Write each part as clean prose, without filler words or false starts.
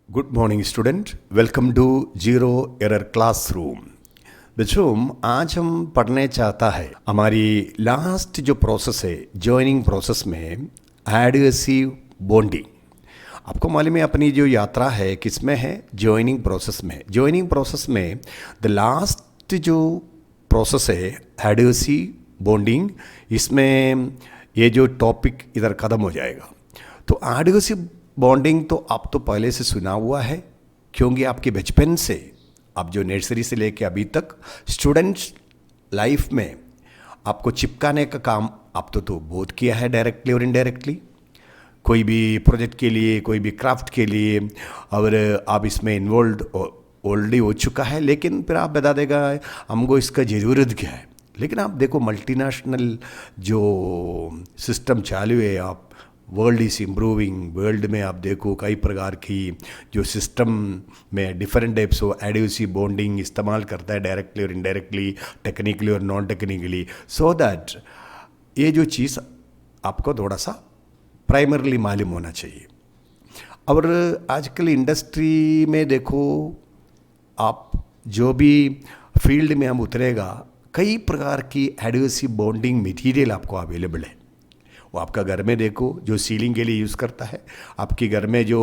Good morning student, welcome to zero error classroom. बच्चों, आज हम पढ़ने चाहता है हमारी लास्ट जो प्रोसेस है जॉइनिंग प्रोसेस में एडहेसिव बॉन्डिंग। आपको मालूम है अपनी जो यात्रा है किसमें है? जॉइनिंग प्रोसेस में। जॉइनिंग प्रोसेस में द लास्ट जो प्रोसेस है एडहेसिव बॉन्डिंग, इसमें ये जो टॉपिक इधर ख़त्म हो जाएगा। तो एडहेसिव बॉन्डिंग तो आप तो पहले से सुना हुआ है, क्योंकि आपके बचपन से आप जो नर्सरी से लेके अभी तक स्टूडेंट्स लाइफ में आपको चिपकाने का काम आप तो बहुत किया है, डायरेक्टली और इनडायरेक्टली। कोई भी प्रोजेक्ट के लिए, कोई भी क्राफ्ट के लिए, और आप इसमें इन्वॉल्व ऑलरेडी हो चुका है, लेकिन फिर आप बता देगा हमको इसका ज़रूरत क्या है। लेकिन आप देखो मल्टीनेशनल जो सिस्टम चालू है, आप वर्ल्ड इज़ इम्प्रूविंग, वर्ल्ड में आप देखो कई प्रकार की जो सिस्टम में different types of adhesive bonding इस्तेमाल करता है, डायरेक्टली और इनडायरेक्टली, टेक्निकली और नॉन टेक्निकली, सो दैट ये जो चीज़ आपको थोड़ा सा प्राइमरली मालूम होना चाहिए। और आजकल इंडस्ट्री में देखो, आप जो भी फील्ड में हम उतरेगा, कई प्रकार की एडहेसिव बॉन्डिंग मटेरियल आपको अवेलेबल है। वो आपका घर में देखो जो सीलिंग के लिए यूज़ करता है, आपके घर में जो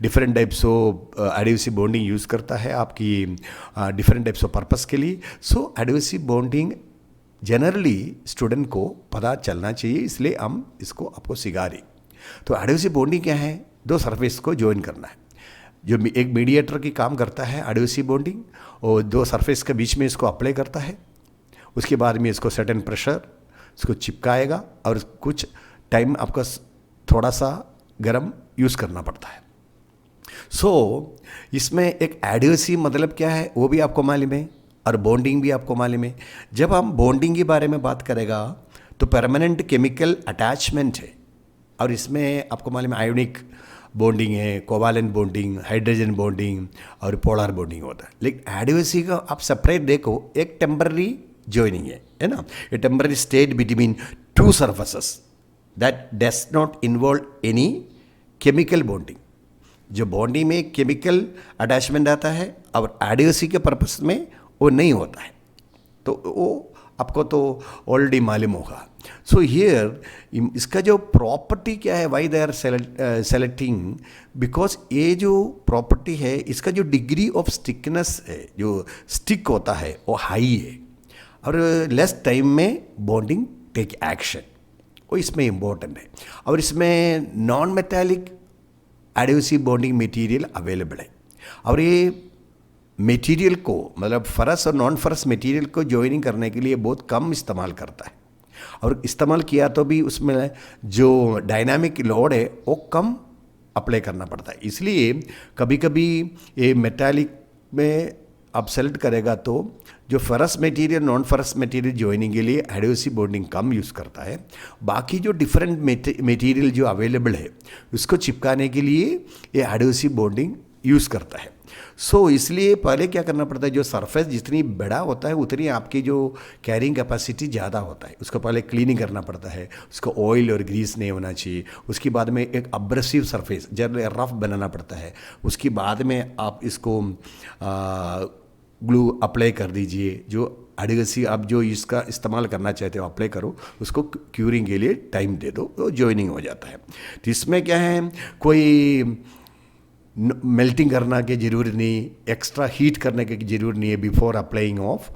different types of adhesive bonding use करता है आपकी डिफरेंट टाइप्स ऑफ पर्पस के लिए। सो एडहेसिव बॉन्डिंग जनरली स्टूडेंट को पता चलना चाहिए, इसलिए हम इसको आपको सिखा रहे। तो एडहेसिव बॉन्डिंग क्या है? दो सरफेस को ज्वाइन करना है। जो एक मीडिएटर की काम करता है एडहेसिव बॉन्डिंग, और दो सरफेस के बीच में इसको अप्लाई करता है। उसके बाद में इसको सर्टेन प्रेशर इसको चिपकाएगा, और कुछ टाइम आपका थोड़ा सा गर्म यूज़ करना पड़ता है। सो इसमें एक एडहेसिव मतलब क्या है वो भी आपको मालूम है, और बॉन्डिंग भी आपको मालूम है। जब हम बॉन्डिंग के बारे में बात करेगा तो परमानेंट केमिकल अटैचमेंट है, और इसमें आपको मालूम है आयोनिक बॉन्डिंग है, कोवालेंट बॉन्डिंग, हाइड्रोजन बॉन्डिंग और पोलर बॉन्डिंग होता है। लेकिन एडहेसिव का आप सेपरेट देखो, एक टेम्पररी ज्वाइनिंग है ना, ए temporary state between two surfaces that does not involve any chemical bonding. जो बॉन्डिंग में केमिकल अटैचमेंट आता है और एडहेसिव के पर्पस में वो नहीं होता है, तो वो आपको तो ऑलरेडी मालूम होगा। सो हियर इसका जो प्रॉपर्टी क्या है, why they are selecting, because ये जो प्रॉपर्टी है इसका जो डिग्री ऑफ स्टिकनेस है, जो स्टिक होता है वो हाई है, और लेस टाइम में बॉन्डिंग टेक एक्शन, वो इसमें इम्पोर्टेंट है। और इसमें non metallic adhesive bonding material available है, और ये मटेरियल को मतलब फरस और नॉन फरस मटेरियल को ज्वाइनिंग करने के लिए बहुत कम इस्तेमाल करता है, और इस्तेमाल किया तो भी उसमें जो डायनामिक लोड है वो कम अप्लाई करना पड़ता है। इसलिए कभी कभी ये मेटालिक में आप सेलेक्ट करेगा तो जो फरस मटेरियल नॉन फरस मटेरियल ज्वाइनिंग के लिए एडहेसिव बॉन्डिंग कम यूज़ करता है। बाकी जो डिफरेंट मटेरियल जो अवेलेबल है उसको चिपकाने के लिए ये एडहेसिव बॉन्डिंग यूज़ करता है। सो इसलिए पहले क्या करना पड़ता है, जो सरफेस जितनी बड़ा होता है उतनी आपकी जो कैरिंग कैपेसिटी ज़्यादा होता है, उसको पहले क्लीनिंग करना पड़ता है, उसको ऑयल और ग्रीस नहीं होना चाहिए। उसके बाद में एक अब्रेसिव सरफेस जब रफ बनाना पड़ता है, उसके बाद में आप इसको ग्लू अप्लाई कर दीजिए। जो एडहेसिव आप जो इसका इस्तेमाल करना चाहते हो अप्लाई करो, उसको क्यूरिंग के लिए टाइम दे दो, तो ज्वाइनिंग हो जाता है। तो इसमें क्या है, कोई मेल्टिंग करना की ज़रूरत नहीं, एक्स्ट्रा हीट करने की ज़रूरत नहीं है before applying of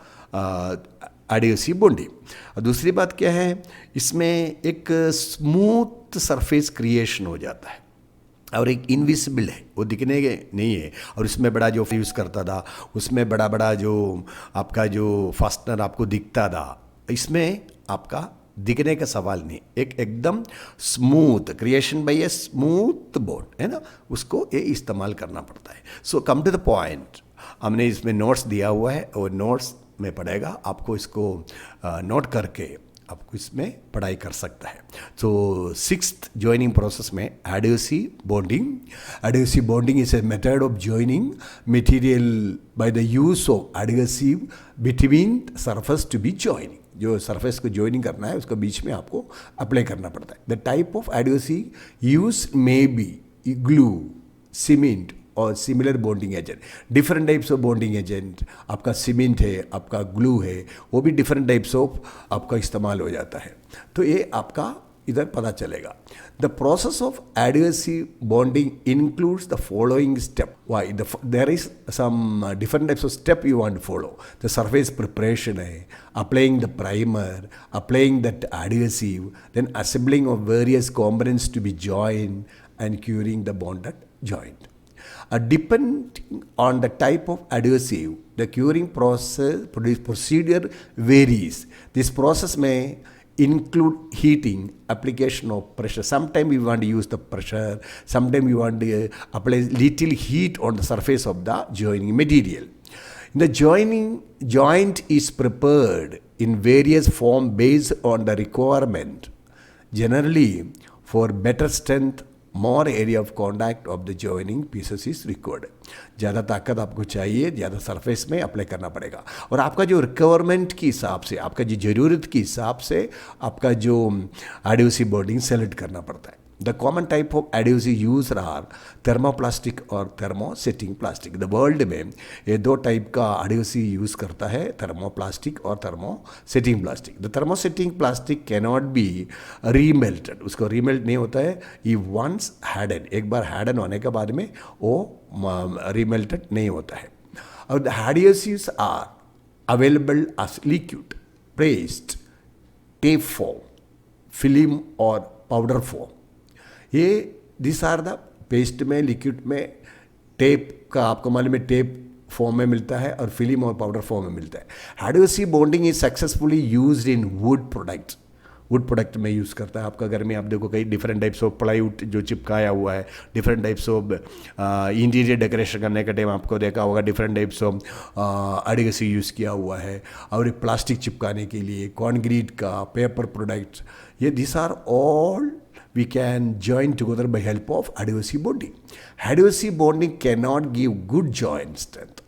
adhesive bonding. और दूसरी बात क्या है, इसमें एक स्मूथ सरफेस क्रिएशन हो जाता है, और एक इनविजिबल है, वो दिखने के नहीं है। और इसमें बड़ा जो यूज़ करता था उसमें बड़ा बड़ा जो आपका जो फास्टनर आपको दिखता था, इसमें आपका दिखने का सवाल नहीं, एक एकदम smooth creation bye a smooth board है ना, उसको ये इस्तेमाल करना पड़ता है। सो कम टू द पॉइंट, हमने इसमें नोट्स दिया हुआ है, और नोट्स में पड़ेगा, आपको इसको नोट करके आपको इसमें पढ़ाई कर सकता है। तो सिक्स्थ ज्वाइनिंग प्रोसेस में adhesive bonding. Adhesive bonding is a method of joining material by the use of adhesive between surface to be joining. जो सरफेस को ज्वाइनिंग करना है उसको बीच में आपको अप्लाई करना पड़ता है। The type of adhesive use may be glue, cement और similar bonding agent, different types of bonding agent, आपका सीमेंट है, आपका ग्लू है, वो भी डिफरेंट टाइप्स ऑफ आपका इस्तेमाल हो जाता है। तो ये आपका इधर पता चलेगा। The process of adhesive bonding includes the following step. Why there is some different types of step you want to follow. The surface preparation है, applying the primer, applying that adhesive, then assembling of various components to be join and curing the bonded joint. Depending on the type of adhesive, the curing procedure varies. This process may include heating, application of pressure. Sometimes we want to use the pressure, sometimes we want to apply little heat on the surface of the joining material. The joint is prepared in various forms based on the requirement. Generally, for better strength, more area of contact of the joining pieces is required. ज़्यादा ताकत आपको चाहिए, ज़्यादा surface में apply करना पड़ेगा, और आपका जो रिक्वायरमेंट के हिसाब से, आपका जो ज़रूरत के हिसाब से आपका जो एडहेसिव बॉन्डिंग सेलेक्ट करना पड़ता है। The common type of adhesive use are thermoplastic और थर्मोसेटिंग प्लास्टिक। द वर्ल्ड में ये दो टाइप का एडहेसिव यूज़ करता है, थर्मोप्लास्टिक और thermosetting plastic. The thermosetting plastic can not be remelted, उसको रीमेल्ट नहीं होता है। ये वंस हैडन, एक बार हैडन होने के बाद में वो रीमेल्टेड नहीं होता है। और the adhesives are available as liquid, paste, tape form, film और पाउडर फॉर्म। ये दिस आर द पेस्ट में, लिक्विड में, टेप का आपको मालूम है टेप फॉर्म में मिलता है, और फिल्म और पाउडर फॉर्म में मिलता है। Adhesive bonding is successfully used in would products. Would product में यूज़ करता है। आपका घर में आप देखो कई डिफरेंट टाइप्स ऑफ प्लाईवुड जो चिपकाया हुआ है, different types of interior decoration करने का टाइम आपको देखा होगा different types of adhesive use किया हुआ है। और प्लास्टिक चिपकाने के लिए, कॉन्क्रीट का, पेपर प्रोडक्ट्स, ये this are all we can join together by help of adhesive bonding. Adhesive bonding cannot give good joint strength.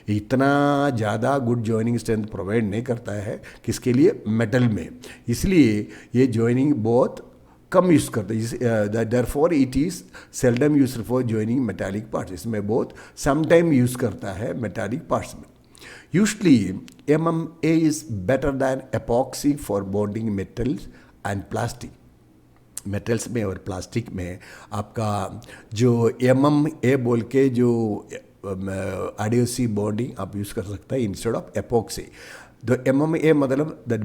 इतना ज़्यादा गुड जॉइनिंग स्ट्रेंथ प्रोवाइड नहीं करता है किसके लिए, मेटल में। इसलिए ये जॉइनिंग बहुत कम यूज़ करते हैं। Therefore it is seldom used for joining metallic parts. इसमें बहुत समटाइम यूज़ करता है मेटालिक पार्ट्स में। Usually MMA is better than epoxy for bonding metals and plastic. Metals में और प्लास्टिक में आपका जो MMA बोल के जो एडहेसिव बॉन्डिंग आप यूज़ कर सकते हैं इंस्टेड ऑफ एपॉक्सी। तो MMA मतलब द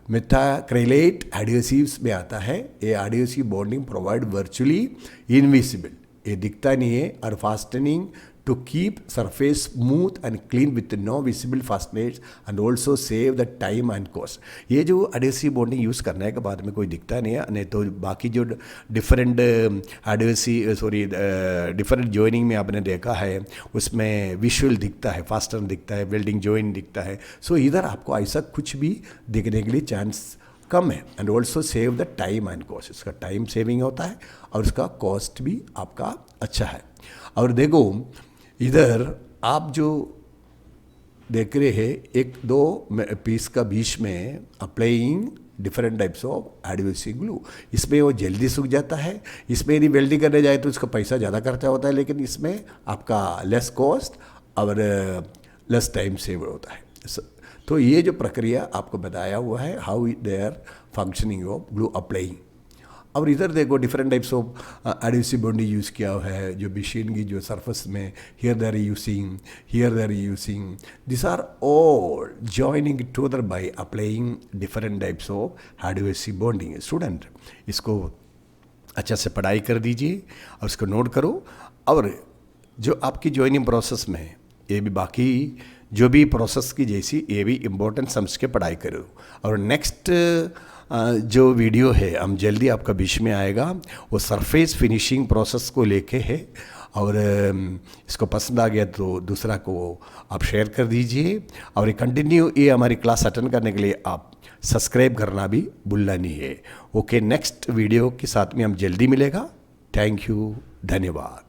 मेथाक्रेलेट एडहेसिव्स में आता है। ये adhesive bonding provide virtually invisible, ये दिखता नहीं है, और fastening to keep surface smooth and clean with no visible fasteners and also save the time and cost. ये जो एडहेसिव बॉन्डिंग यूज़ करने के बाद में कोई दिखता नहीं है, नहीं तो बाकी जो डिफरेंट डिफरेंट जॉइनिंग में आपने देखा है उसमें विजुअल दिखता है, फास्टनर दिखता है, वेल्डिंग जॉइन दिखता है। सो इधर आपको ऐसा कुछ भी दिखने के लिए चांस कम है, and also save the time and cost. इसका टाइम सेविंग होता है और उसका कॉस्ट भी आपका अच्छा है। और देखो इधर आप जो देख रहे हैं, एक दो पीस का बीच में applying different types of adhesive glue. इसमें वो जल्दी सूख जाता है। इसमें यदि वेल्डिंग करने जाए तो इसका पैसा ज़्यादा खर्चा होता है, लेकिन इसमें आपका लेस कॉस्ट और लेस टाइम सेव होता है। तो ये जो प्रक्रिया आपको बताया हुआ है, how they are functioning of glue applying. और इधर देखो different types of adhesive bonding use किया हुआ है जो मशीन की जो सरफेस में here they are using this are all joining together by applying different types of adhesive bonding. Student इसको अच्छा से पढ़ाई कर दीजिए और उसको नोट करो, और जो आपकी जॉइनिंग प्रोसेस में ये भी बाकी जो भी प्रोसेस की जैसी ये भी इम्पोर्टेंट समझ के पढ़ाई करो। और नेक्स्ट जो वीडियो है हम जल्दी आपका बीच में आएगा, वो सरफेस फिनिशिंग प्रोसेस को लेके है। और इसको पसंद आ गया तो दूसरा को आप शेयर कर दीजिए, और कंटिन्यू ये हमारी क्लास अटेंड करने के लिए आप सब्सक्राइब करना भी भूलना नहीं है। ओके, नेक्स्ट वीडियो के साथ में हम जल्दी मिलेगा। थैंक यू, धन्यवाद।